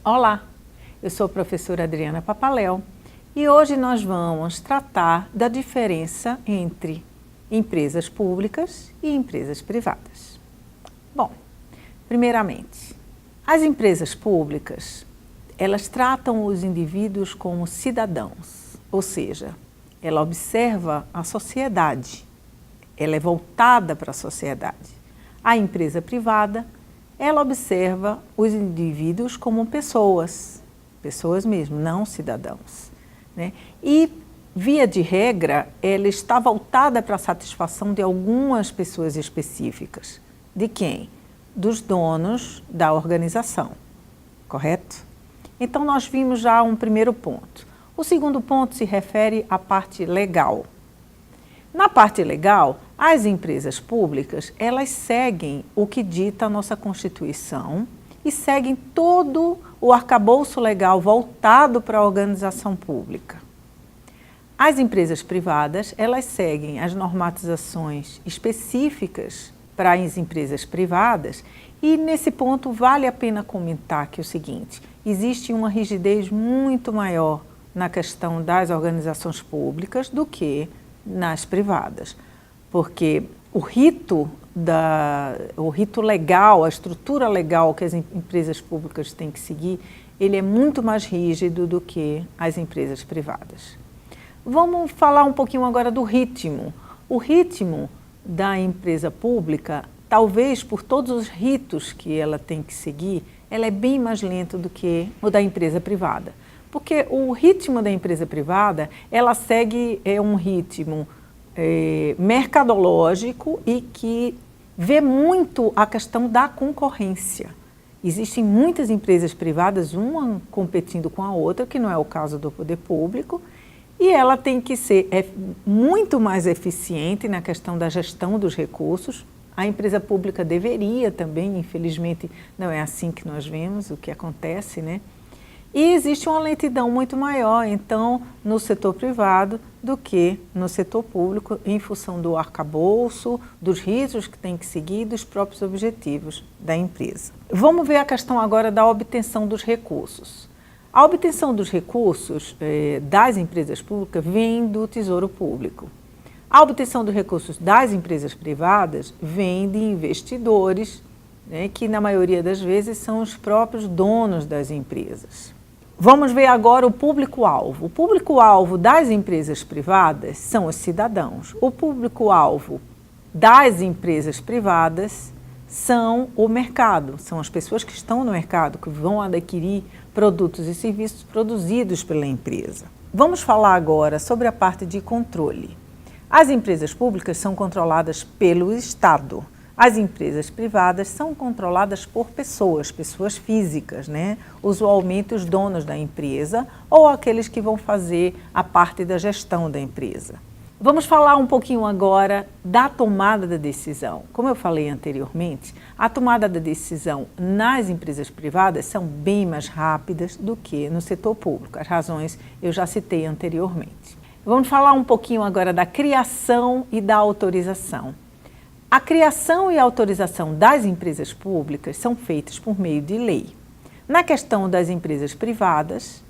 Olá, eu sou a professora Adriana Papaléu e hoje nós vamos tratar da diferença entre empresas públicas e empresas privadas. Bom, primeiramente, as empresas públicas, elas tratam os indivíduos como cidadãos, ou seja, ela observa a sociedade, ela é voltada para a sociedade. A empresa privada, ela observa os indivíduos como pessoas mesmo, não cidadãos, né? E, via de regra, ela está voltada para a satisfação de algumas pessoas específicas. De quem? Dos donos da organização, correto? Então, nós vimos já um primeiro ponto. O segundo ponto se refere à parte legal. Na parte legal, as empresas públicas, elas seguem o que dita a nossa Constituição e seguem todo o arcabouço legal voltado para a organização pública. As empresas privadas, elas seguem as normatizações específicas para as empresas privadas e, nesse ponto, vale a pena comentar que é o seguinte: existe uma rigidez muito maior na questão das organizações públicas do que nas privadas, porque o rito legal, a estrutura legal que as empresas públicas têm que seguir, ele é muito mais rígido do que as empresas privadas. Vamos falar um pouquinho agora do ritmo. O ritmo da empresa pública, talvez por todos os ritos que ela tem que seguir, ela é bem mais lento do que o da empresa privada. Porque o ritmo da empresa privada, ela segue um ritmo mercadológico e que vê muito a questão da concorrência. Existem muitas empresas privadas, uma competindo com a outra, que não é o caso do poder público, e ela tem que ser muito mais eficiente na questão da gestão dos recursos. A empresa pública deveria também, infelizmente, não é assim que nós vemos o que acontece, né? E existe uma lentidão muito maior, então, no setor privado do que no setor público, em função do arcabouço, dos ritos que tem que seguir, dos próprios objetivos da empresa. Vamos ver a questão agora da obtenção dos recursos. A obtenção dos recursos das empresas públicas vem do Tesouro Público. A obtenção dos recursos das empresas privadas vem de investidores, né, que na maioria das vezes são os próprios donos das empresas. Vamos ver agora o público-alvo. O público-alvo das empresas privadas são os cidadãos. O público-alvo das empresas privadas são o mercado, são as pessoas que estão no mercado, que vão adquirir produtos e serviços produzidos pela empresa. Vamos falar agora sobre a parte de controle. As empresas públicas são controladas pelo Estado. As empresas privadas são controladas por pessoas físicas, né? Usualmente os donos da empresa ou aqueles que vão fazer a parte da gestão da empresa. Vamos falar um pouquinho agora da tomada da decisão. Como eu falei anteriormente, a tomada da decisão nas empresas privadas são bem mais rápidas do que no setor público. As razões eu já citei anteriormente. Vamos falar um pouquinho agora da criação e da autorização. A criação e a autorização das empresas públicas são feitas por meio de lei. Na questão das empresas privadas,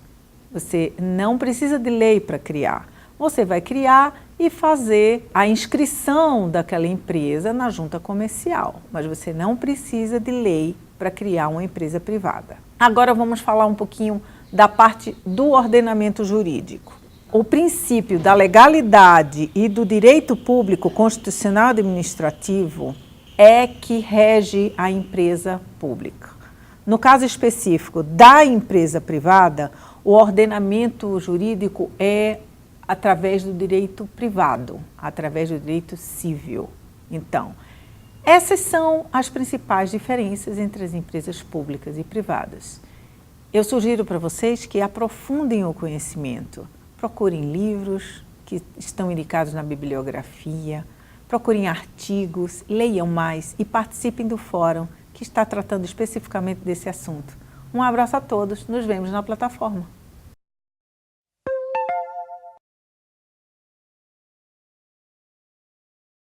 você não precisa de lei para criar. Você vai criar e fazer a inscrição daquela empresa na junta comercial, mas você não precisa de lei para criar uma empresa privada. Agora vamos falar um pouquinho da parte do ordenamento jurídico. O princípio da legalidade e do direito público constitucional e administrativo é que rege a empresa pública. No caso específico da empresa privada, o ordenamento jurídico é através do direito privado, através do direito civil. Então, essas são as principais diferenças entre as empresas públicas e privadas. Eu sugiro para vocês que aprofundem o conhecimento. Procurem livros que estão indicados na bibliografia, procurem artigos, leiam mais e participem do fórum que está tratando especificamente desse assunto. Um abraço a todos, nos vemos na plataforma.